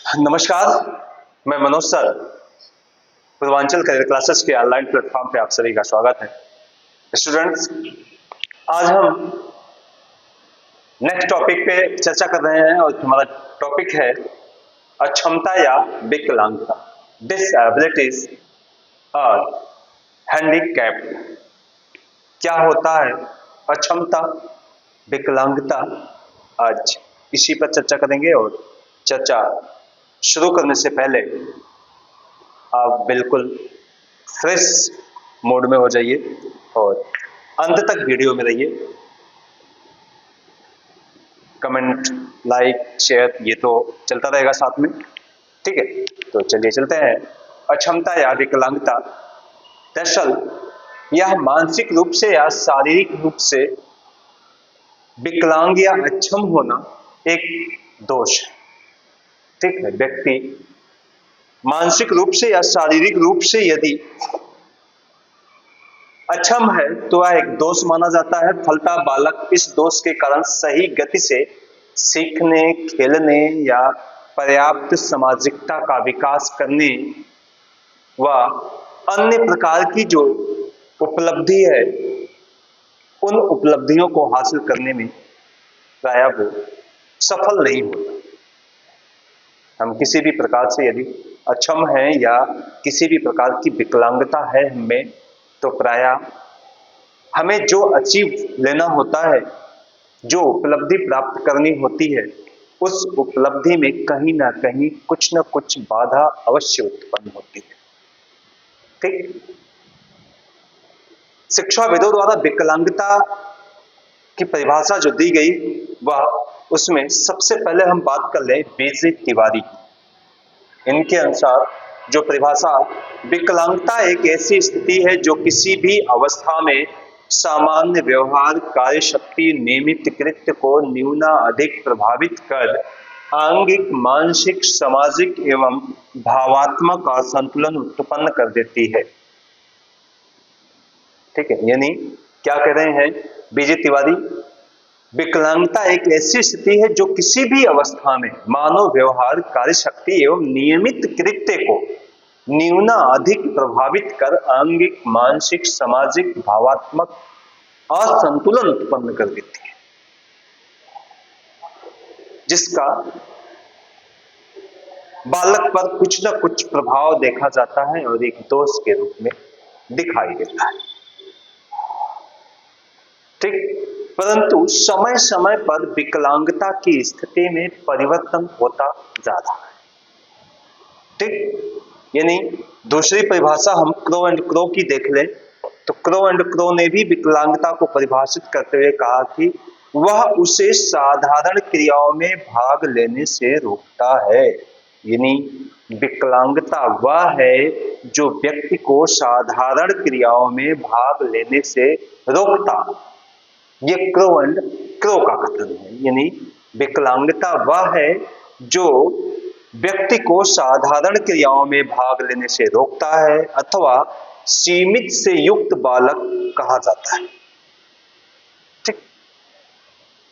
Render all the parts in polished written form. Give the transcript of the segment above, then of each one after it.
नमस्कार, मैं Manoj sir. Purvanchal career classes के ऑनलाइन प्लेटफॉर्म पे आप सभी का स्वागत है। स्टूडेंट्स, आज हम नेक्स्ट टॉपिक पे चर्चा कर रहे हैं और हमारा टॉपिक है अक्षमता या विकलांगता, डिसएबिलिटीज और हैंडीकैप्ड। क्या होता है अक्षमता, विकलांगता, आज इसी पर चर्चा करेंगे। और चर्चा शुरू करने से पहले आप बिल्कुल फ्रेश मोड में हो जाइए और अंत तक वीडियो में रहिए। कमेंट, लाइक, शेयर ये तो चलता रहेगा साथ में, ठीक है। तो चलिए चलते हैं। अक्षमता या विकलांगता दरअसल यह मानसिक रूप से या शारीरिक रूप से विकलांग या अक्षम होना एक दोष है, ठीक है। व्यक्ति मानसिक रूप से या शारीरिक रूप से यदि अक्षम है तो वह एक दोष माना जाता है। फलता बालक इस दोष के कारण सही गति से सीखने, खेलने या पर्याप्त सामाजिकता का विकास करने व अन्य प्रकार की जो उपलब्धि है उन उपलब्धियों को हासिल करने में प्रायः वो सफल नहीं होता। हम किसी भी प्रकार से यदि अक्षम हैं या किसी भी प्रकार की विकलांगता है हमें, तो प्रायः हमें जो अचीव लेना होता है, जो उपलब्धि प्राप्त करनी होती है, उस उपलब्धि में कहीं ना कहीं कुछ न कुछ बाधा अवश्य उत्पन्न होती है, ठीक। शिक्षाविदों द्वारा विकलांगता की परिभाषा जो दी गई वह उसमें सबसे पहले हम बात कर लें बीजे तिवारी की। इनके अनुसार जो परिभाषा, विकलांगता एक ऐसी स्थिति है जो किसी भी अवस्था में सामान्य व्यवहार, कार्य शक्ति, नियमित कृत्य को न्यूनाधिक प्रभावित कर आंगिक, मानसिक, सामाजिक एवं भावात्मक असंतुलन उत्पन्न कर देती है, ठीक है। यानी क्या कह रहे हैं बीजे तिवारी, विकलांगता एक ऐसी स्थिति है जो किसी भी अवस्था में मानव व्यवहार, कार्य शक्ति एवं नियमित कृत्य को न्यूनाधिक प्रभावित कर आंगिक, मानसिक, सामाजिक, भावात्मक असंतुलन उत्पन्न कर देती है, जिसका बालक पर कुछ न कुछ प्रभाव देखा जाता है और एक दोष के रूप में दिखाई देता है, ठीक। परंतु समय समय पर विकलांगता की स्थिति में परिवर्तन होता जा रहा है, ठीक। यानी दूसरी परिभाषा हम क्रो एंड क्रो की देख लें तो क्रो एंड क्रो ने भी विकलांगता को परिभाषित करते हुए कहा कि वह उसे साधारण क्रियाओं में भाग लेने से रोकता है। यानी विकलांगता वह है जो व्यक्ति को साधारण क्रियाओं में भाग लेने से रोकता। ये क्रो एंड क्रो का कथन है। यानी विकलांगता वह है जो व्यक्ति को साधारण क्रियाओं में भाग लेने से रोकता है अथवा सीमित से युक्त बालक कहा जाता है, ठीक।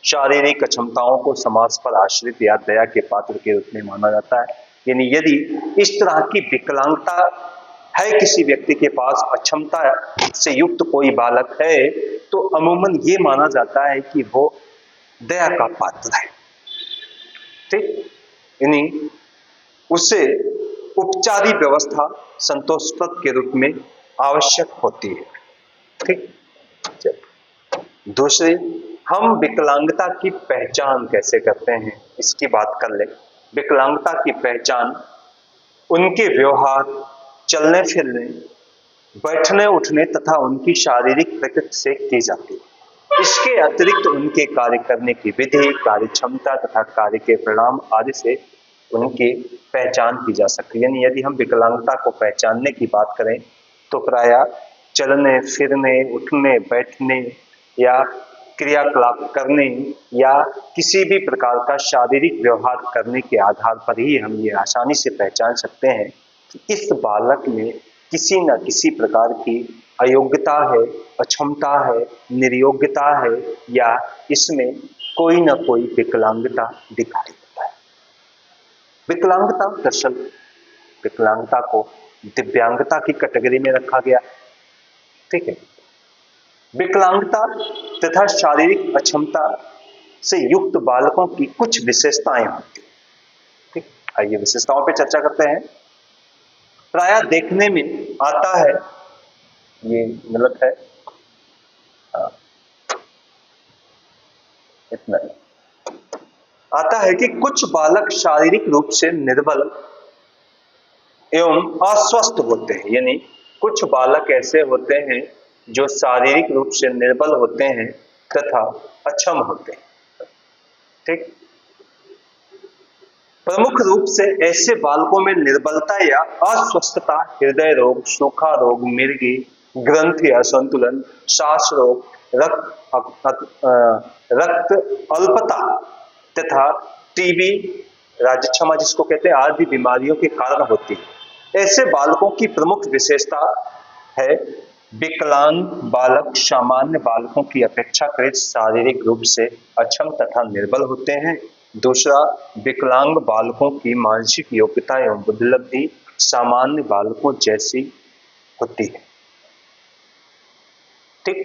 शारीरिक अक्षमताओं को समाज पर आश्रित या दया के पात्र के रूप में माना जाता है। यानी यदि इस तरह की विकलांगता है, किसी व्यक्ति के पास अक्षमता से युक्त कोई बालक है, तो अमूमन ये माना जाता है कि वो दया का पात्र है, ठीक। यानी उसे उपचारी व्यवस्था संतोषप्रद के रूप में आवश्यक होती है, ठीक। दूसरे, हम विकलांगता की पहचान कैसे करते हैं इसकी बात कर लें। विकलांगता की पहचान उनके व्यवहार, चलने फिरने, बैठने उठने तथा उनकी शारीरिक प्रकृति से की जाती है। इसके अतिरिक्त उनके कार्य करने की विधि, कार्य क्षमता तथा कार्य के परिणाम आदि से उनकी पहचान की जा सकती है। यानी यदि हम विकलांगता को पहचानने की बात करें तो प्रायः चलने फिरने, उठने बैठने या क्रियाकलाप करने या किसी भी प्रकार का शारीरिक व्यवहार करने के आधार पर ही हम ये आसानी से पहचान सकते हैं कि इस बालक में किसी न किसी प्रकार की अयोग्यता है, अक्षमता है, निर्योग्यता है या इसमें कोई न कोई विकलांगता दिखाई देता है। विकलांगता, दरअसल विकलांगता को दिव्यांगता की कैटेगरी में रखा गया। ठीक है, विकलांगता तथा शारीरिक अक्षमता से युक्त बालकों की कुछ विशेषताएं होती हैं। ठीक, आइए विशेषताओं पे चर्चा करते हैं। प्रायः देखने में आता है, ये गलत है, इतना ही आता है कि कुछ बालक शारीरिक रूप से निर्बल एवं अस्वस्थ होते हैं। यानी कुछ बालक ऐसे होते हैं जो शारीरिक रूप से निर्बल होते हैं तथा अक्षम होते हैं। ठीक, प्रमुख रूप से ऐसे बालकों में निर्बलता या अस्वस्थता हृदय रोग, सूखा रोग, मिर्गी, ग्रंथि असंतुलन, श्वास रोग, रक्त अल्पता तथा टीबी, राजक्षमा जिसको कहते हैं, आदि बीमारियों के कारण होती है। ऐसे बालकों की प्रमुख विशेषता है विकलांग बालक सामान्य बालकों की अपेक्षाकृत शारीरिक रूप से अक्षम तथा निर्बल होते हैं। दूसरा, विकलांग बालकों की मानसिक योग्यता एवं बुद्धिलब्धि सामान्य बालकों जैसी होती है। ठीक,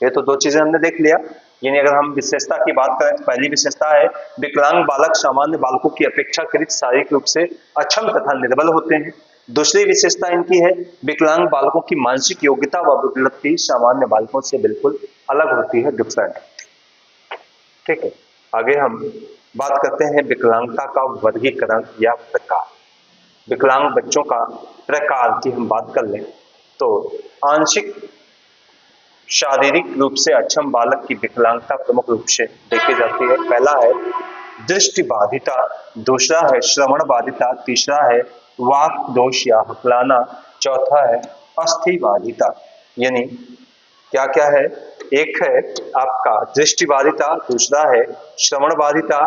ये तो दो चीजें हमने देख लिया। यानी अगर हम विशेषता की बात करें तो पहली विशेषता है विकलांग बालक सामान्य बालकों की अपेक्षाकृत शारीरिक रूप से अक्षम तथा निर्बल होते हैं। दूसरी विशेषता इनकी है विकलांग बालकों की मानसिक योग्यता व बुद्धिलब्धि सामान्य बालकों से बिल्कुल अलग होती है, डिफरेंट होती है। ठीक है, आगे हम बात करते हैं विकलांगता का वर्गीकरण या प्रकार। विकलांग बच्चों का प्रकार की हम बात कर लें तो आंशिक शारीरिक रूप से अक्षम बालक की विकलांगता प्रमुख रूप से देखी जाती है। पहला है दृष्टि बाधिता, दूसरा है श्रवण बाधिता, तीसरा है वाक दोष या हकलाना, चौथा है अस्थि बाधिता। यानी क्या क्या है, एक है आपका दृष्टि बाधिता, दूसरा है श्रवण बाधिता,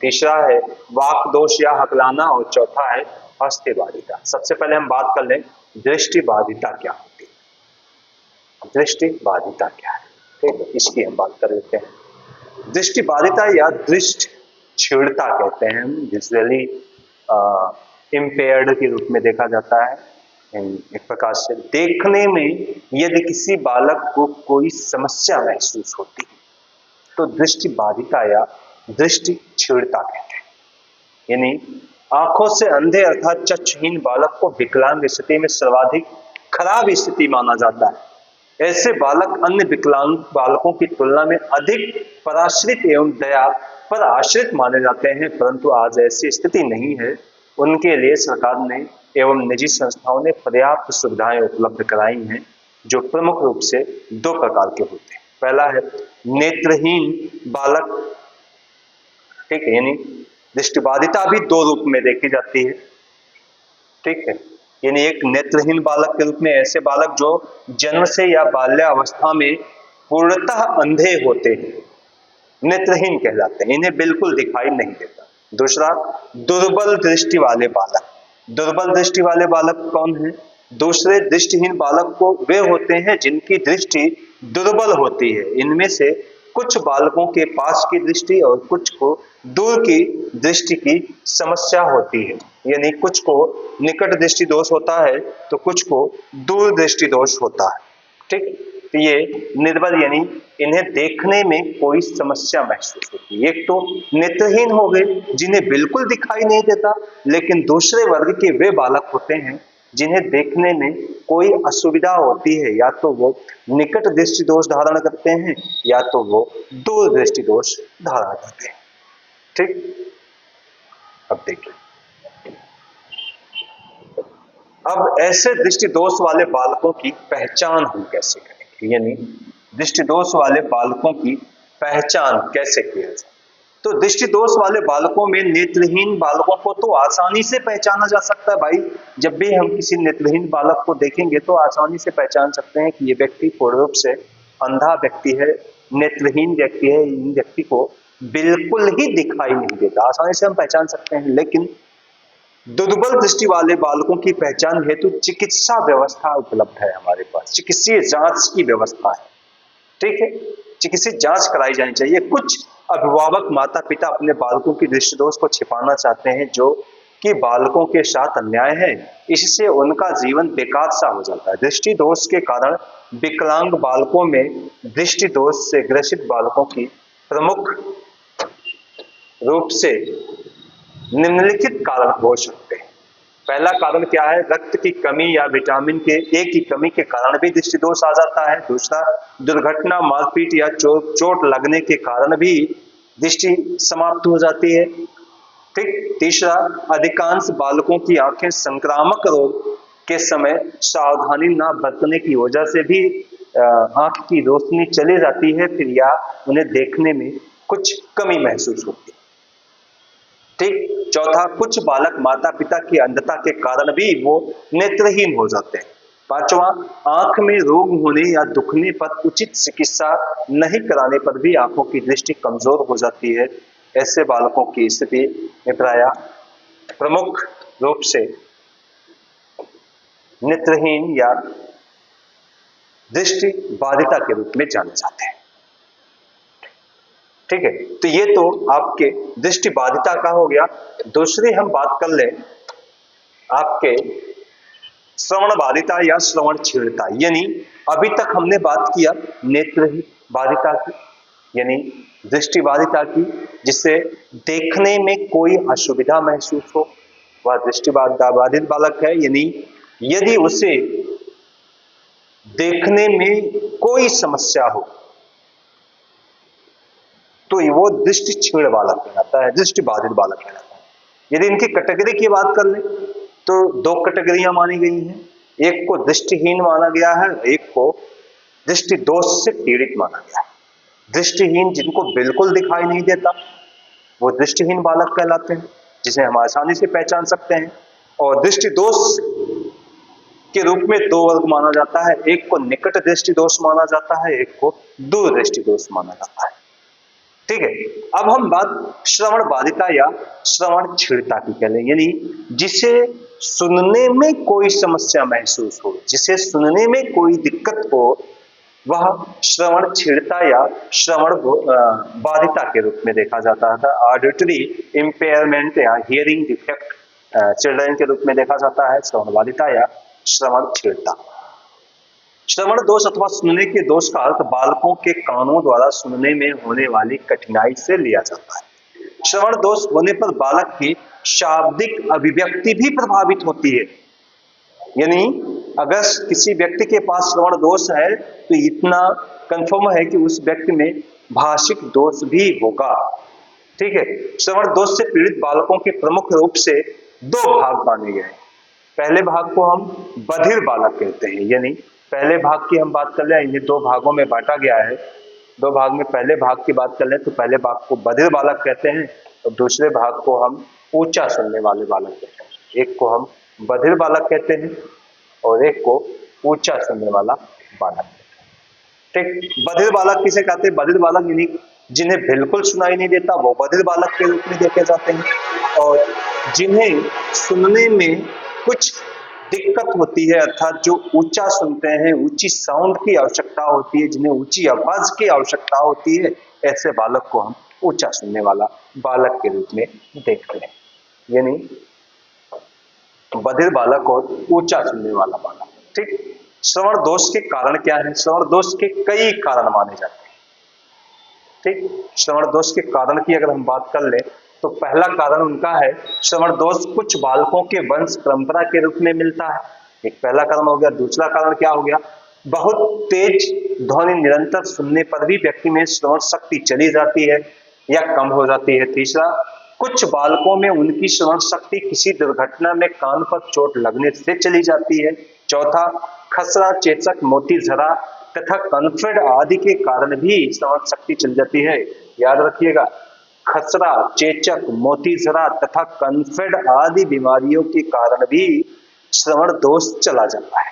तीसरा है वाक दोष या हकलाना और चौथा है अस्थि बाधिता। सबसे पहले हम बात कर लें दृष्टि बाधिता क्या होती है। दृष्टि बाधिता क्या है, ठीक है, इसकी हम बात कर लेते हैं। दृष्टि बाधिता या दृष्टि क्षीणता कहते हैं, यूजुअली इम्पेयर्ड के रूप में देखा जाता है। एक प्रकार से देखने में यदि किसी बालक को कोई समस्या महसूस होती है तो दृष्टि बाधिता या दृष्टि क्षीणता कहते हैं। यानी आंखों से अंधे अर्थात चक्षुहीन बालक को विकलांग स्थिति में सर्वाधिक खराब स्थिति माना जाता है। ऐसे बालक अन्य विकलांग बालकों की तुलना में अधिक पराश्रित एवं दया पर आश्रित माने जाते हैं, परंतु आज ऐसी स्थिति नहीं है। उनके लिए सरकार ने एवं निजी संस्थाओं ने पर्याप्त सुविधाएं उपलब्ध कराई हैं, जो प्रमुख रूप से दो प्रकार के होते हैं। पहला है नेत्रहीन बालक, ठीक है, यानी दृष्टिबाधिता भी दो रूप में देखी जाती है। ठीक है, यानी एक नेत्रहीन बालक के रूप में ऐसे बालक जो जन्म से या बाल्यावस्था में पूर्णतः अंधे होते हैं, नेत्रहीन कहलाते हैं, इन्हें बिल्कुल दिखाई नहीं देता। दूसरा दुर्बल दृष्टि वाले बालक। दुर्बल दृष्टि वाले बालक कौन है? दूसरे दृष्टिहीन बालक को वे होते हैं जिनकी दृष्टि दुर्बल होती है। इनमें से कुछ बालकों के पास की दृष्टि और कुछ को दूर की दृष्टि की समस्या होती है। यानी कुछ को निकट दृष्टि दोष होता है तो कुछ को दूर दृष्टि दोष होता है। ठीक, तो ये निर्बल यानी इन्हें देखने में कोई समस्या महसूस होती है। एक तो नेत्रहीन हो गए जिन्हें बिल्कुल दिखाई नहीं देता, लेकिन दूसरे वर्ग के वे बालक होते हैं जिन्हें देखने में कोई असुविधा होती है, या तो वो निकट दृष्टि दोष धारण करते हैं या तो वो दूर दृष्टि दोष धारण करते हैं। ठीक, अब देखिए, अब ऐसे दृष्टि दोष वाले बालकों की पहचान हम कैसे करेंगे, यानी दृष्टि दोष वाले बालकों की पहचान कैसे किया जाए। तो दृष्टि दोष वाले बालकों में नेत्रहीन बालकों को तो आसानी से पहचाना जा सकता है भाई। जब भी हम किसी नेत्रहीन बालक को देखेंगे तो आसानी से पहचान सकते हैं कि ये व्यक्ति पूर्ण रूप से अंधा व्यक्ति है, नेत्रहीन व्यक्ति है, इन व्यक्ति को बिल्कुल ही दिखाई नहीं देता, आसानी से हम पहचान सकते हैं। लेकिन दुर्बल दृष्टि वाले बालकों की पहचान हेतु चिकित्सा व्यवस्था उपलब्ध है हमारे पास, चिकित्सीय जांच की व्यवस्था है। ठीक है, चिकित्सीय जांच कराई जानी चाहिए। कुछ अभिभावक माता पिता अपने बालकों की दृष्टि दोष को छिपाना चाहते हैं, जो कि बालकों के साथ अन्याय है, इससे उनका जीवन बेकार सा हो जाता है। दृष्टि दोष के कारण विकलांग बालकों में दृष्टि दोष से ग्रसित बालकों की प्रमुख रूप से निम्नलिखित कारण हो सकते हैं। पहला कारण क्या है? रक्त की कमी या विटामिन के ए की कमी के कारण भी दृष्टि दोष आ जाता है। दूसरा, दुर्घटना, मारपीट या चोट लगने के कारण भी दृष्टि समाप्त हो जाती है। ठीक। तीसरा, अधिकांश बालकों की आंखें संक्रामक रोग के समय सावधानी न बरतने की वजह से भी आंख की रोशनी चली जाती है फिर, या उन्हें देखने में कुछ कमी महसूस होती है। ठीक। चौथा, कुछ बालक माता पिता की अंधता के कारण भी वो नेत्रहीन हो जाते हैं। पांचवा, आंख में रोग होने या दुखने पर उचित चिकित्सा नहीं कराने पर भी आंखों की दृष्टि कमजोर हो जाती है। ऐसे बालकों की स्थिति में प्रायः प्रमुख रूप से नेत्रहीन या दृष्टि बाधिता के रूप में जाने जाते हैं। ठीक है, तो ये तो आपके दृष्टि बाधिता का हो गया। दूसरी हम बात कर लें आपके श्रवण बाधिता या श्रवण छीणता, यानी अभी तक हमने बात किया नेत्र बाधिता की, यानी दृष्टि बाधिता की, जिससे देखने में कोई असुविधा महसूस हो, वह दृष्टि बाधित बालक है। यानी यदि उसे देखने में कोई समस्या हो तो वो दृष्टि क्षीण बालक कहलाता है, दृष्टि बाधित बालक कहलाता है। यदि इनकी कैटेगरी की बात कर लें तो दो कैटेगरियां मानी गई हैं। एक को दृष्टिहीन माना गया है, एक को दृष्टि दोष से पीड़ित माना गया है। दृष्टिहीन, जिनको बिल्कुल दिखाई नहीं देता, वो दृष्टिहीन बालक कहलाते हैं, जिसे हम आसानी से पहचान सकते हैं। और दृष्टि दोष के रूप में दो वर्ग माना जाता है, एक को निकट दृष्टि दोष माना जाता है, एक को दूर दृष्टि दोष माना जाता है। ठीक है, अब हम बात श्रवण बाधिता या श्रवण छीणता की करें, यानी जिसे सुनने में कोई समस्या महसूस हो, जिसे सुनने में कोई दिक्कत हो, वह श्रवण छीणता या श्रवण बाधिता के रूप में देखा जाता था। ऑडिटरी इंपेयरमेंट या हियरिंग डिफेक्ट चिल्ड्रन के रूप में देखा जाता है श्रवण बाधिता या श्रवण छीणता। श्रवण दोष अथवा सुनने के दोष का अर्थ बालकों के कानों द्वारा सुनने में होने वाली कठिनाई से लिया जाता है। श्रवण दोष होने पर बालक की शाब्दिक अभिव्यक्ति भी प्रभावित होती है। यानी अगर किसी व्यक्ति के पास श्रवण दोष है तो इतना कंफर्म है कि उस व्यक्ति में भाषिक दोष भी होगा। ठीक है, श्रवण दोष से पीड़ित बालकों के प्रमुख रूप से दो भाग माने गए। पहले भाग को हम बधिर बालक कहते हैं, यानी पहले भाग की हम बात कर लें, इन्हें दो भागों में बांटा गया है। दो भाग में पहले भाग की बात कर लें तो पहले भाग को बधिर बालक कहते हैं और दूसरे भाग को हम ऊंचा सुनने वाले बालक कहते हैं। एक को हम बधिर बालक कहते हैं और एक को ऊंचा सुनने वाला बालक। ठीक, बधिर बालक किसे कहते हैं? बधिर बालक यानी जिन्हें बिल्कुल सुनाई नहीं देता वो बधिर बालक के रूप में देखे जाते हैं, और जिन्हें सुनने में कुछ दिक्कत होती है, अर्थात जो ऊंचा सुनते हैं, ऊंची साउंड की आवश्यकता होती है, जिन्हें ऊंची आवाज की आवश्यकता होती है, ऐसे बालक को हम ऊंचा सुनने वाला बालक के रूप में देखते हैं। यानी बधिर बालक और ऊंचा सुनने वाला बालक। ठीक, श्रवण दोष के कारण क्या है? श्रवण दोष के कई कारण माने जाते हैं। ठीक, श्रवण दोष के कारण की अगर हम बात कर ले तो पहला कारण उनका है, श्रवण दोष कुछ बालकों के वंश परंपरा के रूप में मिलता है। एक पहला कारण हो गया। दूसरा कारण क्या हो गया? बहुत तेज ध्वनि निरंतर सुनने पर भी व्यक्ति में श्रवण शक्ति चली जाती है या कम हो जाती है। तीसरा, कुछ बालकों में उनकी श्रवण शक्ति किसी दुर्घटना में कान पर चोट लगने से चली जाती है। चौथा, खसरा, चेचक, मोतीझरा तथा कॉन्फ्रेड आदि के कारण भी श्रवण शक्ति चल जाती है। याद रखिएगा, खसरा, चेचक, मोतीझरा तथा कॉन्फ्रेड आदि बीमारियों के कारण भी श्रवण दोष चला जाता है।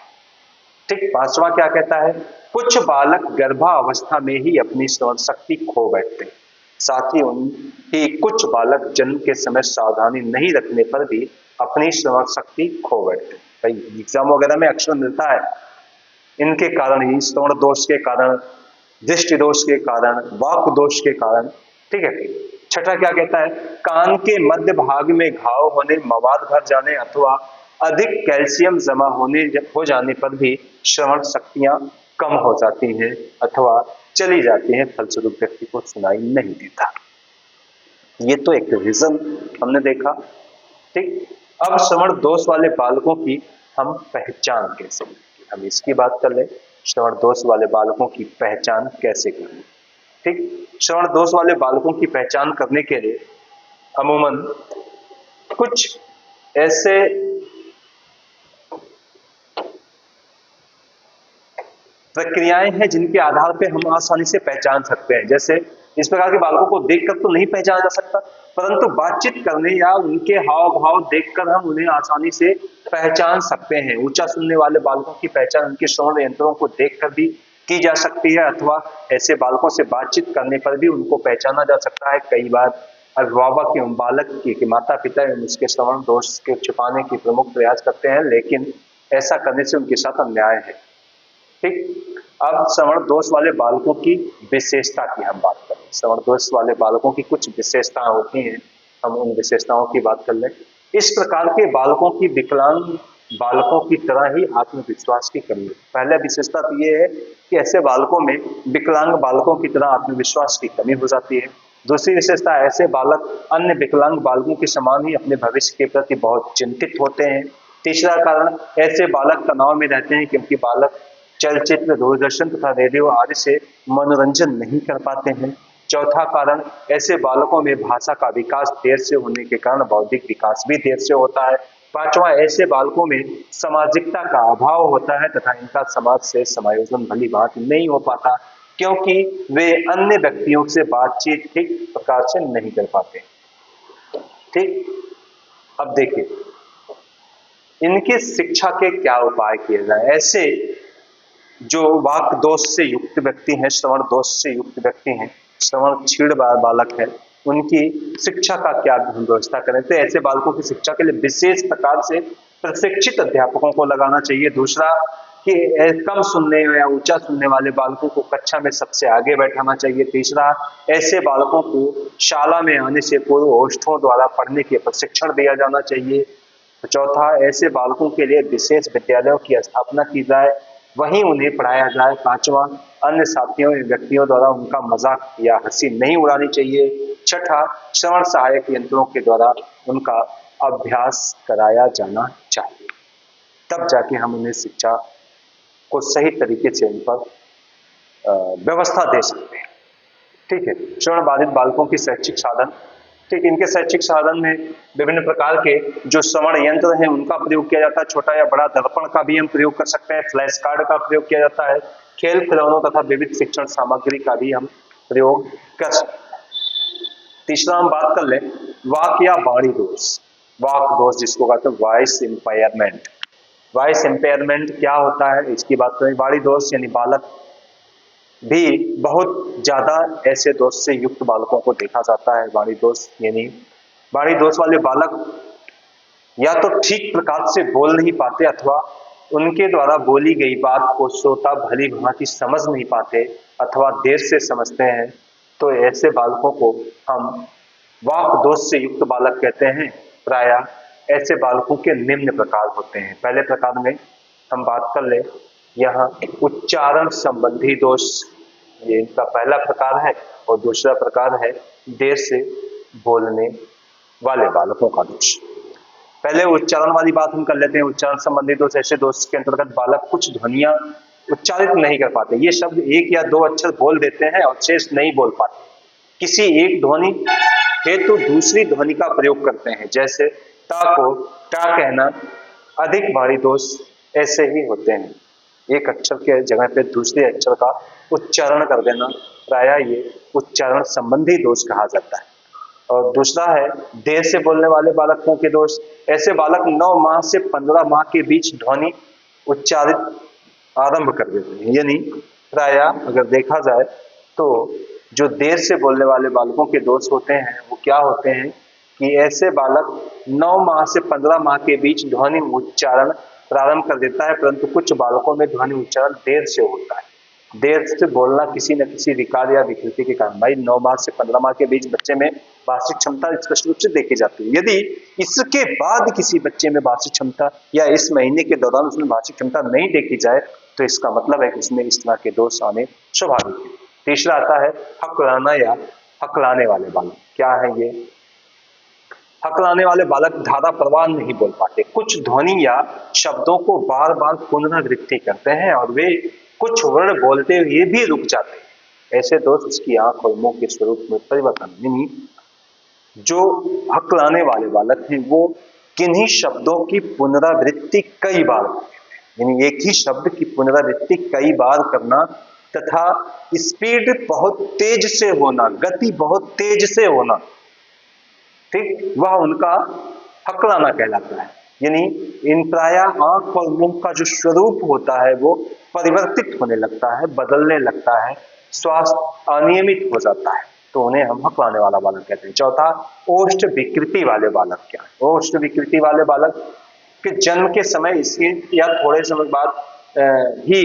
ठीक, पांचवा क्या कहता है? कुछ बालक गर्भावस्था में ही अपनी श्रवण शक्ति खो बैठते हैं। साथ ही कुछ बालक जन्म के समय सावधानी नहीं रखने पर भी अपनी श्रवण शक्ति खो बैठते हैं। भाई एग्जाम वगैरह में अक्सर मिलता है। इनके कारण ही, श्रवण दोष के कारण, दृष्टि दोष के कारण, वाक दोष के कारण, ठीक है, छठा क्या कहता है, कान के मध्य भाग में घाव होने, मवाद भर जाने अथवा अधिक कैल्शियम जमा होने हो जाने पर भी श्रवण शक्तियां कम हो जाती हैं अथवा चली जाती हैं, फलस्वरूप व्यक्ति को सुनाई नहीं देता। ये तो एक रीजन हमने देखा। ठीक, अब श्रवण दोष वाले बालकों की हम पहचान कैसे करें, हम इसकी बात कर ले। श्रवण दोष वाले बालकों की पहचान कैसे करें। ठीक, श्रवण दोष वाले बालकों की पहचान करने के लिए अमूमन कुछ ऐसे प्रक्रियाएं हैं जिनके आधार पर हम आसानी से पहचान सकते हैं। जैसे इस प्रकार के बालकों को देखकर तो नहीं पहचाना जा सकता, परंतु बातचीत करने या उनके हाव भाव देखकर हम उन्हें आसानी से पहचान सकते हैं। ऊंचा सुनने वाले बालकों की पहचान उनके श्रवण यंत्रों को देखकर भी की जा सकती है अथवा ऐसे बालकों से बातचीत करने पर भी उनको पहचाना जा सकता है। कई बार अभिभावक एवं बालक के माता पिता एवं उसके श्रवण दोष के छुपाने की प्रमुख प्रयास करते हैं, लेकिन ऐसा करने से उनके साथ अन्याय है। ठीक, अब श्रवण दोष वाले बालकों की विशेषता की हम बात करें। श्रवण दोष वाले बालकों की कुछ विशेषताएं होती हैं, हम उन विशेषताओं की बात कर लें। इस प्रकार के बालकों की विकलांग बालकों की तरह ही आत्मविश्वास की कमी है। पहला विशेषता तो ये है कि ऐसे बालकों में विकलांग बालकों की तरह आत्मविश्वास की कमी हो जाती है। दूसरी विशेषता, ऐसे बालक अन्य विकलांग बालकों के समान ही अपने भविष्य के प्रति बहुत चिंतित होते हैं। तीसरा कारण, ऐसे बालक तनाव में रहते हैं क्योंकि बालक चलचित्र, दूरदर्शन तथा रेडियो आदि से मनोरंजन नहीं कर पाते हैं। चौथा कारण, ऐसे बालकों में भाषा का विकास देर से होने के कारण बौद्धिक विकास भी देर से होता है। पांचवा, ऐसे बालकों में सामाजिकता का अभाव होता है तथा इनका समाज से समायोजन भली भांति नहीं हो पाता क्योंकि वे अन्य व्यक्तियों से बातचीत ठीक प्रकार से नहीं कर पाते। ठीक, अब देखिए इनके शिक्षा के क्या उपाय किए जाए। ऐसे जो वाक दोष से युक्त व्यक्ति हैं, श्रवण दोष से युक्त व्यक्ति हैं, श्रवण क्षीण बालक है, उनकी शिक्षा का क्या व्यवस्था करें। तो ऐसे बालकों की शिक्षा के लिए विशेष प्रकार से प्रशिक्षित अध्यापकों को लगाना चाहिए। दूसरा कि कम सुनने या ऊंचा सुनने वाले बालकों को कक्षा में सबसे आगे बैठाना चाहिए। तीसरा, ऐसे बालकों को शाला में आने से पूर्व होस्टों द्वारा पढ़ने के प्रशिक्षण दिया जाना चाहिए। चौथा, ऐसे बालकों के लिए विशेष विद्यालयों की स्थापना की जाए, वहीं उन्हें पढ़ाया जाए। पांचवा, अन्य साथियों या व्यक्तियों द्वारा उनका मजाक या हंसी नहीं उड़ानी चाहिए। छठा, श्रवण सहायक यंत्रों के द्वारा उनका अभ्यास कराया जाना चाहिए, तब जाके हम उन्हें शिक्षा को सही तरीके से उन पर व्यवस्था दे सकते हैं। ठीक है, श्रवण बाधित बालकों की शैक्षिक साधन। ठीक, इनके शैक्षिक साधन में विभिन्न प्रकार के जो श्रवण यंत्र हैं उनका प्रयोग किया जाता है। छोटा या बड़ा दर्पण का भी हम प्रयोग कर सकते हैं, फ्लैश कार्ड का प्रयोग किया जाता है, खेल खिलौनों तथा विविध शिक्षण सामग्री का भी हम प्रयोग कर सकते हैं। तीसरा हम बात कर लें वाक या वाणी दोष। वाक दोष जिसको कहते हैं वॉइस इंपायरमेंट। वॉइस इंपायरमेंट क्या होता है इसकी बात करें। वाणी दोष यानी बालक भी बहुत ज्यादा ऐसे दोष से युक्त बालकों को देखा जाता है। वाणी दोष यानी वाणी दोष वाले बालक या तो ठीक प्रकार से बोल नहीं पाते अथवा उनके द्वारा बोली गई बात को श्रोता भली भांति समझ नहीं पाते अथवा देर से समझते हैं, तो ऐसे बालकों को हम वाक दोष से युक्त बालक कहते हैं। प्रायः ऐसे बालकों के निम्न प्रकार होते हैं। पहले प्रकार में हम बात कर ले यहाँ उच्चारण संबंधी दोष, ये इनका पहला प्रकार है। और दूसरा प्रकार है देर से बोलने वाले बालकों का दोष। पहले उच्चारण वाली बात हम कर लेते हैं। उच्चारण संबंधी दोष ऐसे दोष के अंतर्गत बालक कुछ ध्वनियां उच्चारित नहीं कर पाते। ये शब्द एक या दो अक्षर बोल देते हैं और शेष नहीं बोल पाते। किसी एक ध्वनि हेतु दूसरी ध्वनि का प्रयोग करते हैं, जैसे ता को टा कहना। अधिक वाणी दोष ऐसे ही होते हैं, एक अक्षर के जगह पे दूसरे अक्षर का उच्चारण कर देना, प्रायः ये उच्चारण संबंधी दोष कहा जाता है। और दूसरा है देर से बोलने वाले बालकों के दोष। ऐसे बालक 9 माह से 15 माह के बीच ध्वनि उच्चारित आरंभ कर देते हैं। यानी प्रायः अगर देखा जाए तो जो देर से बोलने वाले बालकों के दोष होते हैं वो क्या होते हैं कि ऐसे बालक 9 माह से 15 माह के बीच ध्वनि उच्चारण प्रारंभ कर देता है, परंतु कुछ बालकों में ध्वनि उच्चारण देर से होता है। देर से बोलना किसी न किसी विकार या विकृति के कारण। भाई 9 माह से 15 माह के बीच बच्चे में भाषिक क्षमता स्पष्ट रूप से देखी जाती है। यदि इसके बाद किसी बच्चे में भाषिक क्षमता या इस महीने के दौरान उसमें भाषिक क्षमता नहीं देखी जाए तो इसका मतलब है कि उसमें इस तरह के दोष आने स्वाभाविक है। तीसरा आता है हकलाना या हकलाने वाले बालक। क्या है ये? हकलाने वाले बालक धारा प्रवाह नहीं बोल पाते, कुछ ध्वनि या शब्दों को बार बार पुनरावृत्ति करते हैं और वे कुछ वर्ण बोलते हुए भी रुक जाते हैं। ऐसे दोष उसकी आंख और मुंह के स्वरूप में परिवर्तन, यानी जो हकलाने वाले बालक हैं वो किन्हीं शब्दों की पुनरावृत्ति कई बार करते हैं, यानी एक ही शब्द की पुनरावृत्ति कई बार करना तथा स्पीड बहुत तेज से होना, गति बहुत तेज से होना, ठीक, वह उनका हकलाना कहलाता है। यानी इन प्रायः आंख और मुंह का जो स्वरूप होता है वो परिवर्तित होने लगता है, बदलने लगता है, स्वास्थ्य अनियमित हो जाता है, तो उन्हें हम हकलाने वाला बालक कहते हैं। चौथा, ओष्ठ विकृति वाले बालक। क्या है ओष्ठ विकृति वाले बालक? के जन्म के समय इसके या थोड़े समय बाद ही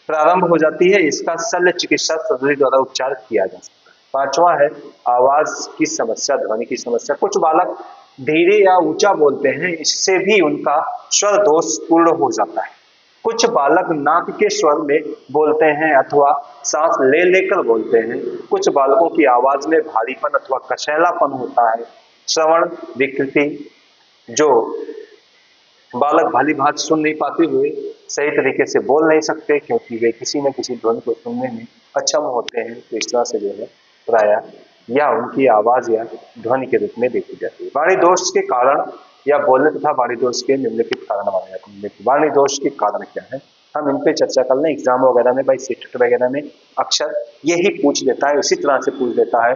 प्रारंभ हो जाती है, इसका शल्य चिकित्सा सर्जरी द्वारा उपचार किया जा सकता है। पांचवा है आवाज की समस्या, ध्वनि की समस्या। कुछ बालक धीरे या ऊंचा बोलते हैं, इससे भी उनका स्वर दोष पूर्ण हो जाता है। कुछ बालक नाक के स्वर में बोलते हैं अथवा सांस ले लेकर बोलते हैं। कुछ बालकों की आवाज में भारीपन अथवा कशैलापन होता है। श्रवण विकृति, जो बालक भली भांति सुन नहीं पाते हुए सही तरीके से बोल नहीं सकते क्योंकि वे किसी न किसी ध्वनि को सुनने में अक्षम होते हैं, तो इस तरह से जो है प्रायः या उनकी आवाज या ध्वनि के रूप में देखी जाती है। वाणी दोष के कारण या बोलने तथा वाणी दोष के निम्नलिखित कारण माने जाते हैं। वाणी दोष के कारण क्या है, हम इन पे चर्चा कर लें। एग्जाम वगैरह में भाई सेट वगैरह में अक्सर यही पूछ लेता है, इसी तरह से पूछ लेता है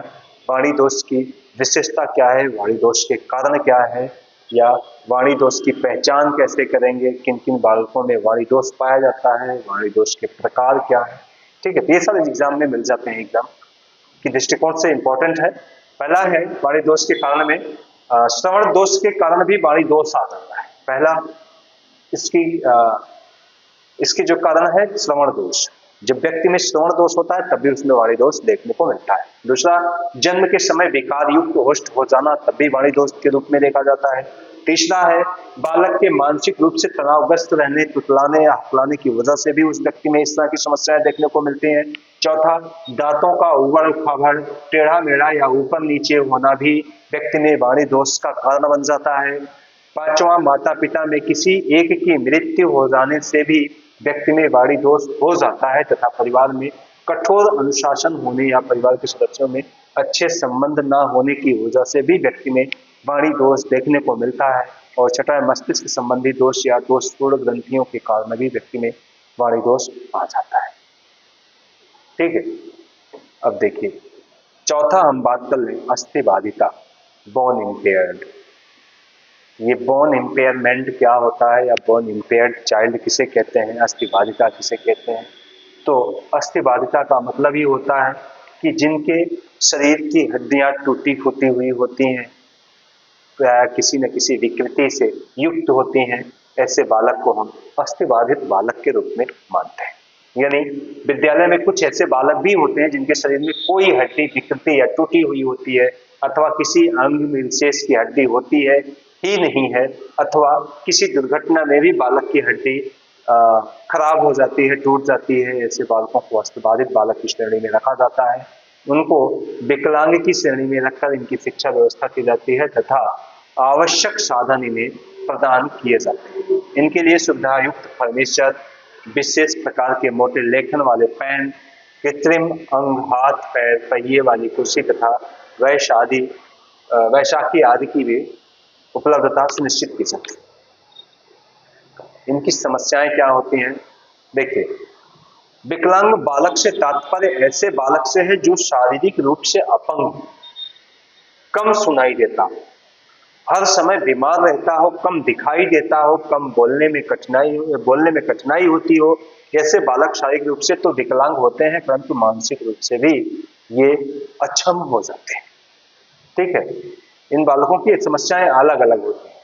वाणी दोष की विशेषता क्या है, वाणी दोष के कारण क्या है, या वाणी दोष की पहचान कैसे करेंगे, किन किन बालकों में वाणी दोष पाया जाता है, वाणी दोष के प्रकार क्या है। ठीक है, ये सारे एग्जाम में मिल जाते हैं, एग्जाम की दृष्टिकोण से इंपॉर्टेंट है। पहला है वाणी दोष के कारण में श्रवण दोष के कारण भी वाणी दोष आ जाता है। पहला इसकी जो कारण है श्रवण दोष, जब व्यक्ति में श्रवण दोष होता है तब भी उसमें वाणी दोष देखने को मिलता है। दूसरा, जन्म के समय विकार युक्त होस्ट हो जाना, तब भी वाणी दोष के रूप में देखा जाता है। तीसरा है बालक के मानसिक रूप से तनावग्रस्त रहने, तुतलाने या हकलाने की वजह से भी उस व्यक्ति में इस तरह की समस्याएं देखने को मिलती हैं। चौथा, दांतों का उबड़ खाबड़, टेढ़ा मेढ़ा या ऊपर नीचे होना भी व्यक्ति में वाणी दोष का कारण बन जाता है। पांचवा, माता पिता में किसी एक की मृत्यु हो जाने से भी व्यक्ति में वाणी दोष हो जाता है तथा परिवार में कठोर अनुशासन होने या परिवार के सदस्यों में अच्छे संबंध न होने की वजह से भी व्यक्ति में वाणी दोष देखने को मिलता है। और छठा, मस्तिष्क संबंधी दोष या दोषपूर्ण ग्रंथियों के कारण भी व्यक्ति में वाणी दोष आ जाता है। ठीक है, अब देखिए चौथा हम बात कर लें अस्थिबाधिता, बोन इम्पेयर्ड। ये बोन इम्पेयरमेंट क्या होता है या बोन इम्पेयर्ड चाइल्ड किसे कहते हैं, अस्थिबाधिता किसे कहते हैं? तो अस्थिबाधिता का मतलब ही होता है कि जिनके शरीर की हड्डियां टूटी फूटी हुई होती हैं, किसी न किसी विकृति से युक्त होती हैं, ऐसे बालक को हम अस्थिबाधित बालक के रूप में मानते हैं। यानी विद्यालय में कुछ ऐसे बालक भी होते हैं जिनके शरीर में कोई हड्डी विकृति या टूटी हुई होती है अथवा किसी अंग में विशेष की हड्डी होती है ही नहीं है, अथवा किसी दुर्घटना में भी बालक की हड्डी खराब हो जाती है, टूट जाती है। ऐसे बालकों को अस्थिबाधित बालक की श्रेणी में रखा जाता है। उनको विकलांग की श्रेणी में रखकर इनकी शिक्षा व्यवस्था की जाती है तथा आवश्यक साधन इन्हें प्रदान किए जाते हैं। इनके लिए सुविधायुक्त फर्नीचर, विशेष प्रकार के मोटे लेखन वाले पेन, कृत्रिम अंग, हाथ पैर, पहिए वाली कुर्सी तथा वैशाखी आदि की भी उपलब्धता सुनिश्चित की जाती है। इनकी समस्याएं क्या होती हैं? देखिए, विकलांग बालक से तात्पर्य ऐसे बालक से है जो शारीरिक रूप से अपंग, कम सुनाई देता हो, हर समय बीमार रहता हो, कम दिखाई देता हो, कम बोलने में कठिनाई होती हो। ऐसे बालक शारीरिक रूप से तो विकलांग होते हैं परंतु मानसिक रूप से भी ये अक्षम हो जाते हैं। ठीक है, इन बालकों की समस्याएं अलग अलग होती हैं।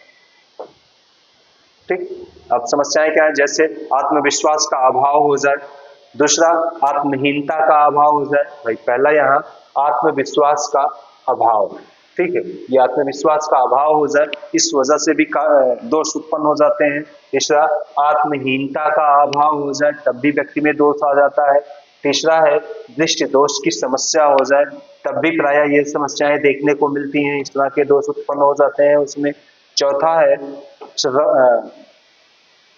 ठीक, अब समस्याएं क्या है? जैसे आत्मविश्वास का अभाव हो जाए, दूसरा आत्महीनता का अभाव हो जाए, भाई पहला यहाँ आत्मविश्वास का अभाव है, ठीक है, ये आत्मविश्वास का अभाव हो जाए, इस वजह से भी दोष उत्पन्न हो जाते हैं। तीसरा आत्महीनता का अभाव हो जाए, तब भी व्यक्ति में दोष आ जाता है। तीसरा है दृष्टि दोष की समस्या हो जाए, तब भी प्रायः ये समस्याएं देखने को मिलती हैं, इस तरह के दोष उत्पन्न हो जाते हैं उसमें। चौथा है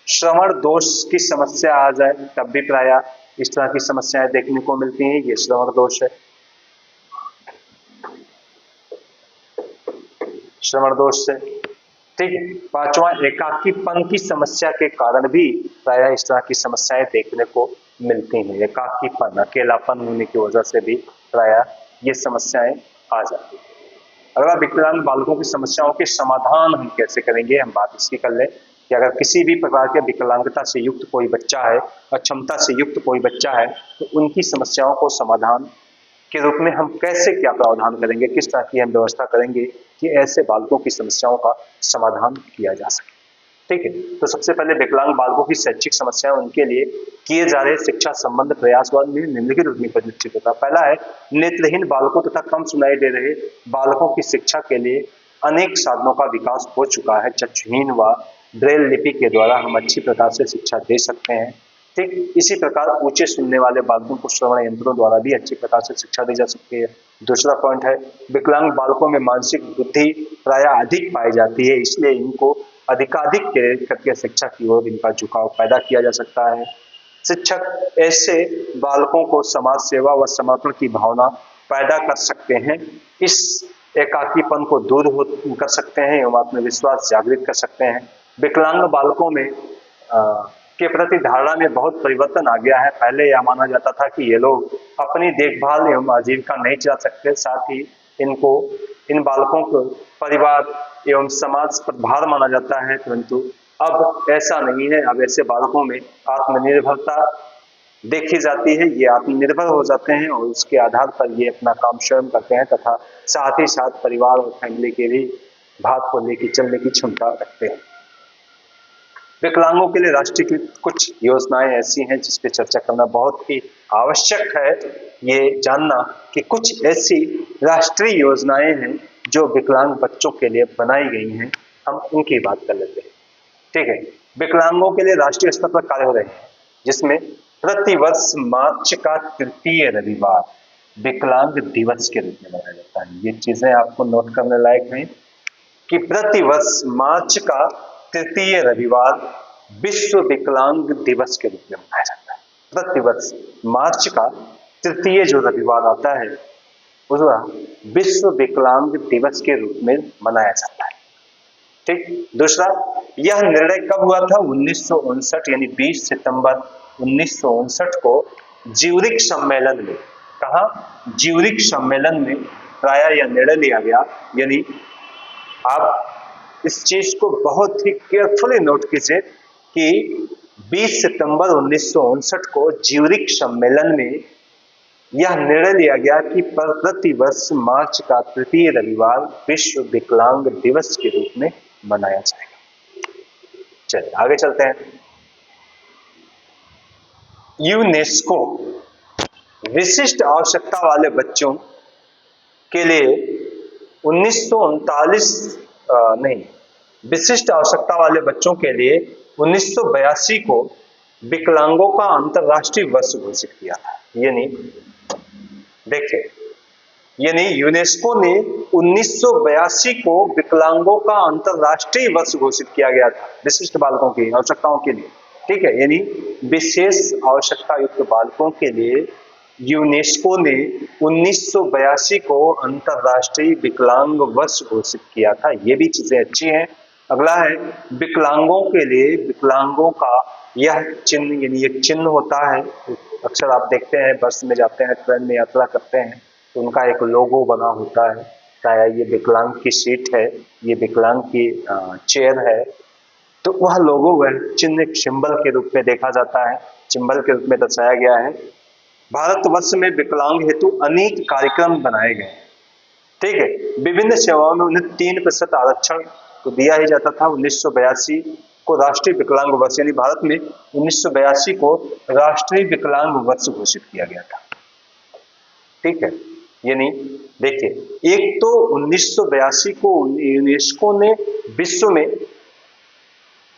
श्रवण दोष की समस्या आ जाए, तब भी प्रायः इस तरह की समस्याएं देखने को मिलती हैं, ये श्रवण दोष है, श्रवण दोष से। ठीक है, पांचवा एकाकीपन की समस्या के कारण भी प्रायः इस तरह की समस्याएं देखने को मिलती हैं, एकाकीपन अकेलापन होने की वजह से भी प्रायः ये समस्याएं आ जाती हैं। अगला विकलांग बालकों की समस्याओं के समाधान हम कैसे करेंगे, हम बात इसकी कर लें कि अगर किसी भी प्रकार के विकलांगता से युक्त कोई बच्चा है, अक्षमता से युक्त कोई बच्चा है, तो उनकी समस्याओं को समाधान के रूप में हम कैसे क्या प्रावधान करेंगे, किस तरह की हम व्यवस्था करेंगे कि ऐसे बालकों की समस्याओं का समाधान किया जा सके। ठीक है, तो सबसे पहले विकलांग बालकों की शैक्षिक समस्याएं उनके लिए किए जा रहे शिक्षा संबंध प्रयास व निम्नलिखित रूप में परिलक्षित होता है। पहला है नेत्रहीन बालकों तथा कम सुनाई दे रहे बालकों की शिक्षा के लिए अनेक साधनों का विकास हो चुका है। चक्षुहीन व ब्रेल लिपि के द्वारा हम अच्छी प्रकार से शिक्षा दे सकते हैं। ठीक इसी प्रकार ऊंचे सुनने वाले बालकों को श्रवण यंत्रों द्वारा भी अच्छी प्रकार से शिक्षा दी जा सकती है। दूसरा पॉइंट है विकलांग बालकों में मानसिक बुद्धि प्रायः अधिक पाई जाती है, इसलिए इनको अधिकाधिक प्रेरित करके शिक्षा की ओर इनका झुकाव पैदा किया जा सकता है। शिक्षक ऐसे बालकों को समाज सेवा व समर्पण की भावना पैदा कर सकते हैं, इस एकाकीपन को दूर कर सकते हैं एवं आत्मविश्वास जागृत कर सकते हैं। विकलांग बालकों में के प्रति धारणा में बहुत परिवर्तन आ गया है। पहले यह माना जाता था कि ये लोग अपनी देखभाल एवं आजीविका नहीं चला सकते, साथ ही इनको इन बालकों को परिवार एवं समाज पर भार माना जाता है, परंतु अब ऐसा नहीं है। अब ऐसे बालकों में आत्मनिर्भरता देखी जाती है, ये आत्मनिर्भर हो जाते हैं और उसके आधार पर ये अपना काम स्वयं करते हैं तथा साथ ही साथ परिवार और फैमिली के भी भाग को लेकर चलने की क्षमता रखते हैं। विकलांगों के लिए राष्ट्रीयकृत कुछ योजनाएं ऐसी हैं जिस पे चर्चा करना बहुत ही आवश्यक है। ये जानना कि कुछ ऐसी राष्ट्रीय योजनाएं हैं जो विकलांग बच्चों के लिए बनाई गई हैं, हम उनकी बात कर लेते हैं। ठीक है, विकलांगों के लिए राष्ट्रीय स्तर पर कार्य हो रहे हैं, जिसमें प्रतिवर्ष मार्च का तृतीय रविवार विकलांग दिवस के रूप में मनाया जाता है। ये चीजें आपको नोट करने लायक हैं कि प्रतिवर्ष मार्च का तृतीय रविवार विश्व विकलांग दिवस के रूप में मनाया जाता है। प्रतिवर्ष मार्च का तृतीय जो रविवार आता है उसका विश्व विकलांग दिवस के रूप में मनाया जाता है। ठीक, दूसरा यह निर्णय कब हुआ था? 1959 यानी 20 सितंबर 1959 को ज्यूरिख सम्मेलन में, कहा ज्यूरिख सम्मेलन में प्रायः यह निर्णय लिया गया। यानी आप इस चीज को बहुत ही केयरफुली नोट कीजिए कि 20 सितंबर 1959 को ज्यूरिख सम्मेलन में यह निर्णय लिया गया कि प्रतिवर्ष मार्च का तृतीय रविवार विश्व विकलांग दिवस के रूप में मनाया जाएगा। चलिए आगे चलते हैं। यूनेस्को विशिष्ट आवश्यकता वाले बच्चों के लिए 1939 विशिष्ट आवश्यकता वाले बच्चों के लिए 1982 को विकलांगों का अंतरराष्ट्रीय वर्ष घोषित किया था। यानी देखिए, यानी यूनेस्को ने 1982 को विकलांगों का अंतरराष्ट्रीय वर्ष घोषित किया गया था विशिष्ट बालकों की आवश्यकताओं के लिए। ठीक है, यानी विशेष आवश्यकता युक्त बालकों के लिए यूनेस्को ने 1982 को अंतरराष्ट्रीय विकलांग वर्ष घोषित किया था। ये भी चीजें अच्छी हैं। अगला है विकलांगों के लिए विकलांगों का यह चिन्ह, यानी एक चिन्ह होता है। अक्सर आप देखते हैं बस में जाते हैं, ट्रेन में यात्रा करते हैं तो उनका एक लोगो बना होता है, चाहे ये विकलांग की सीट है, ये विकलांग की चेयर है, तो वह लोगो वह चिन्ह एक सिंबल के रूप में देखा जाता है, सिंबल के रूप में दर्शाया गया है। भारतवर्ष में विकलांग हेतु अनेक कार्यक्रम बनाए गए। ठीक है, विभिन्न सेवाओं में उन्हें 3% आरक्षण तो दिया ही जाता था। 1982 को राष्ट्रीय विकलांग वर्ष, यानी भारत में 1982 को राष्ट्रीय विकलांग वर्ष घोषित किया गया था। ठीक है, यानी देखिए, एक तो 1982 को यूनेस्को ने विश्व में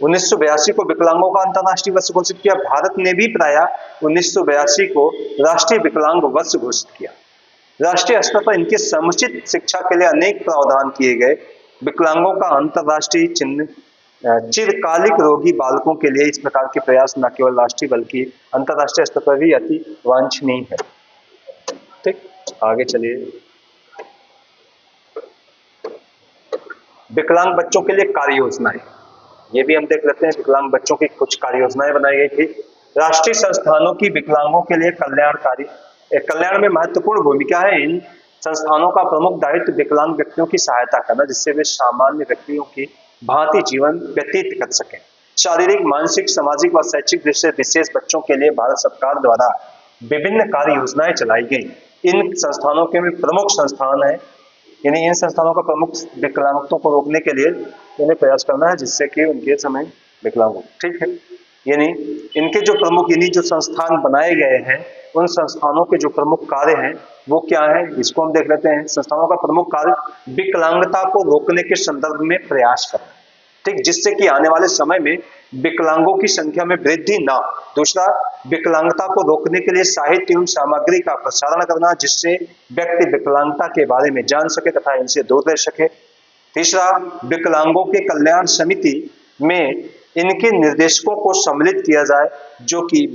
1982 को विकलांगों का अंतर्राष्ट्रीय वर्ष घोषित किया। भारत ने भी प्राय 1982 को राष्ट्रीय विकलांग वर्ष घोषित किया। राष्ट्रीय स्तर पर इनके समुचित शिक्षा के लिए अनेक प्रावधान किए गए। विकलांगों का अंतर्राष्ट्रीय चिन्ह चिरकालिक रोगी बालकों के लिए इस प्रकार के प्रयास न केवल राष्ट्रीय बल्कि अंतर्राष्ट्रीय स्तर पर भी अति वांछनीय है। ठीक, आगे चलिए। विकलांग बच्चों के लिए कार्य योजनाएं, ये भी हम देख लेते हैं। विकलांग बच्चों की कुछ कार्य योजनाएं बनाई गई थी। राष्ट्रीय संस्थानों की विकलांगों के लिए कल्याण में महत्वपूर्ण भूमिका है। इन संस्थानों का प्रमुख दायित्व विकलांग व्यक्तियों की सहायता करना, जिससे वे सामान्य व्यक्तियों की भांति जीवन व्यतीत कर सकें। शारीरिक, मानसिक, सामाजिक व शैक्षिक दृष्टि से विशेष बच्चों के लिए भारत सरकार द्वारा विभिन्न कार्य योजनाएं चलाई गई। इन संस्थानों के प्रमुख संस्थान है, यानी इन संस्थानों का प्रमुख विकलांगता को रोकने के लिए उन्हें प्रयास करना है, जिससे कि उनके समय विकलांग हो। ठीक है, यानी इनके जो प्रमुख, यानी जो संस्थान बनाए गए हैं, उन संस्थानों के जो प्रमुख कार्य हैं वो क्या है, इसको हम देख लेते हैं। संस्थानों का प्रमुख कार्य विकलांगता को रोकने के संदर्भ में प्रयास करना, ठीक, जिससे कि आने वाले समय में विकलांगों की संख्या में वृद्धि ना। दूसरा, विकलांगता को रोकने के लिए साहित्य एवं सामग्री का प्रसारण करना, जिससे व्यक्ति विकलांगता के बारे में जान सके तथा इनसे दूर रह सके। तीसरा, विकलांगों के कल्याण समिति में इनके निर्देशकों को सम्मिलित किया जाए, जो कि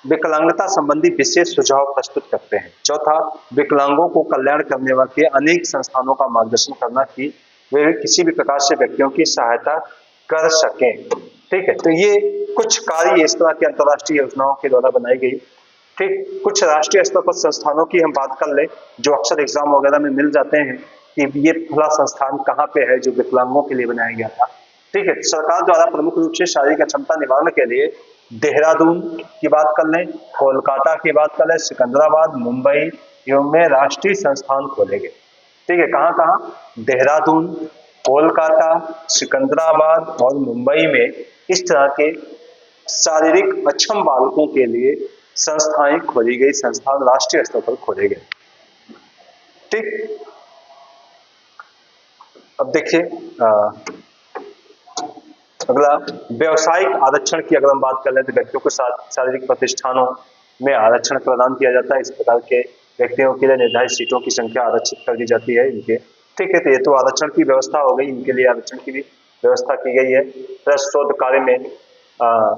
विकलांगता संबंधी विशेष सुझाव प्रस्तुत करते हैं। चौथा, विकलांगों को कल्याण करने वाले अनेक संस्थानों का मार्गदर्शन करना कि वे किसी भी प्रकार से व्यक्तियों की सहायता कर सकें। ठीक है, तो ये कुछ कार्य इस तरह की अंतर्राष्ट्रीय योजनाओं के द्वारा बनाई गई। ठीक, कुछ राष्ट्रीय स्तर पर संस्थानों की हम बात कर ले, जो अक्सर एग्जाम वगैरह में मिल जाते हैं कि ये फला संस्थान कहाँ पे है जो विकलांगों के लिए बनाया गया था। ठीक है, सरकार द्वारा प्रमुख रूप से शारीरिक अक्षमता निवारण के लिए देहरादून की बात कर लें, कोलकाता की बात कर लें, सिकंदराबाद, मुंबई एवं में राष्ट्रीय संस्थान खोले गए। ठीक है, कहाँ कहाँ? देहरादून, कोलकाता, सिकंदराबाद और मुंबई में इस तरह के शारीरिक अक्षम बालकों के लिए संस्थाएं खोली गई, संस्थान राष्ट्रीय स्तर पर खोले गए। ठीक, अब देखिए अगला व्यवसायिक आरक्षण की अगर हम बात कर लें तो व्यक्तियों को शारीरिक प्रतिष्ठानों में आरक्षण प्रदान किया जाता है। इस प्रकार के व्यक्तियों के लिए निर्धारित सीटों की संख्या आरक्षित कर दी जाती है इनके। ठीक है, तो ये तो आरक्षण की व्यवस्था हो गई, इनके लिए आरक्षण की भी व्यवस्था की गई है। प्लस शोध कार्य में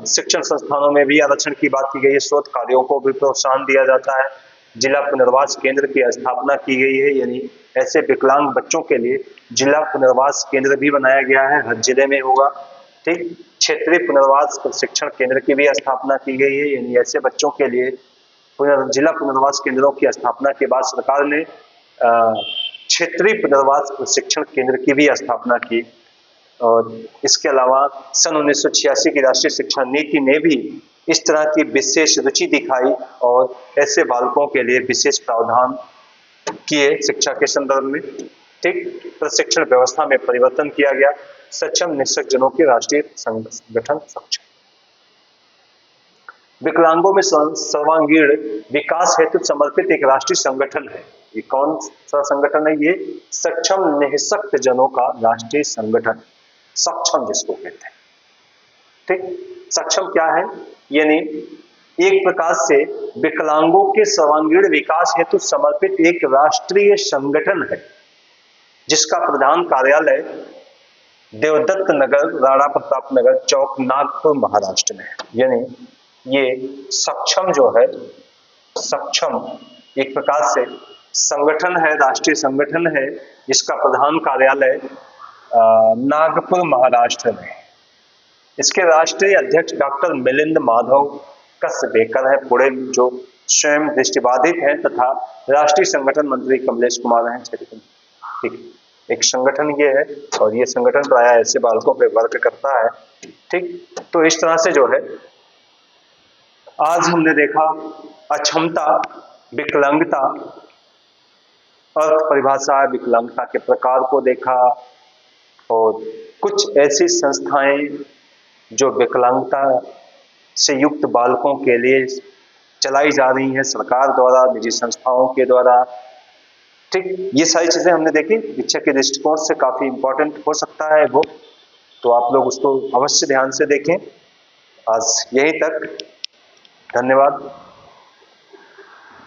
शिक्षण संस्थानों में भी आरक्षण की बात की गई है। शोध कार्यों को भी प्रोत्साहन दिया जाता है। जिला पुनर्वास केंद्र की स्थापना की गई है, यानी ऐसे विकलांग बच्चों के लिए जिला पुनर्वास केंद्र भी बनाया गया है, हर जिले में होगा। ठीक, क्षेत्रीय पुनर्वास प्रशिक्षण केंद्र की भी स्थापना की गई है, यानी ऐसे बच्चों के लिए जिला पुनर्वास केंद्रों की स्थापना के बाद सरकार ने क्षेत्रीय पुनर्वास प्रशिक्षण केंद्र की भी स्थापना की। और इसके अलावा सन 1986 की राष्ट्रीय शिक्षा नीति ने भी इस तरह की विशेष रुचि दिखाई और ऐसे बालकों के लिए विशेष प्रावधान किए शिक्षा के संदर्भ में। ठीक, प्रशिक्षण व्यवस्था में परिवर्तन किया गया। सक्षम निःशक्त जनों के राष्ट्रीय संगठन सक्षम विकलांगों में सर्वांगीण विकास हेतु समर्पित एक राष्ट्रीय संगठन है। ये कौन सा संगठन है? ये सक्षम निःशक्त जनों का राष्ट्रीय संगठन, सक्षम जिसको कहते हैं। ठीक, सक्षम क्या है? यानी एक प्रकार से विकलांगों के सर्वांगीण विकास हेतु समर्पित एक राष्ट्रीय संगठन है, जिसका प्रधान कार्यालय देवदत्त नगर, राणा प्रताप नगर चौक, नागपुर, महाराष्ट्र में है। यानी ये सक्षम जो है, सक्षम एक प्रकार से संगठन है, राष्ट्रीय संगठन है, जिसका प्रधान कार्यालय नागपुर, महाराष्ट्र में है। इसके राष्ट्रीय अध्यक्ष डॉक्टर मिलिंद माधव कसबेकर है, पुणे, जो स्वयं दृष्टिबाधित हैं, तथा राष्ट्रीय संगठन मंत्री कमलेश कुमार हैं। ठीक, एक संगठन ये है और ये संगठन प्राय ऐसे बालकों पे वर्क करता है। ठीक, तो इस तरह से जो है आज हमने देखा अक्षमता, विकलांगता, अर्थ परिभाषा, विकलांगता के प्रकार को देखा और कुछ ऐसी संस्थाएं जो विकलांगता से युक्त बालकों के लिए चलाई जा रही हैं सरकार द्वारा, निजी संस्थाओं के द्वारा। ठीक, ये सारी चीजें हमने देखी, शिक्षक के दृष्टिकोण से काफी इंपॉर्टेंट हो सकता है वो, तो आप लोग उसको अवश्य ध्यान से देखें। आज यहीं तक, धन्यवाद।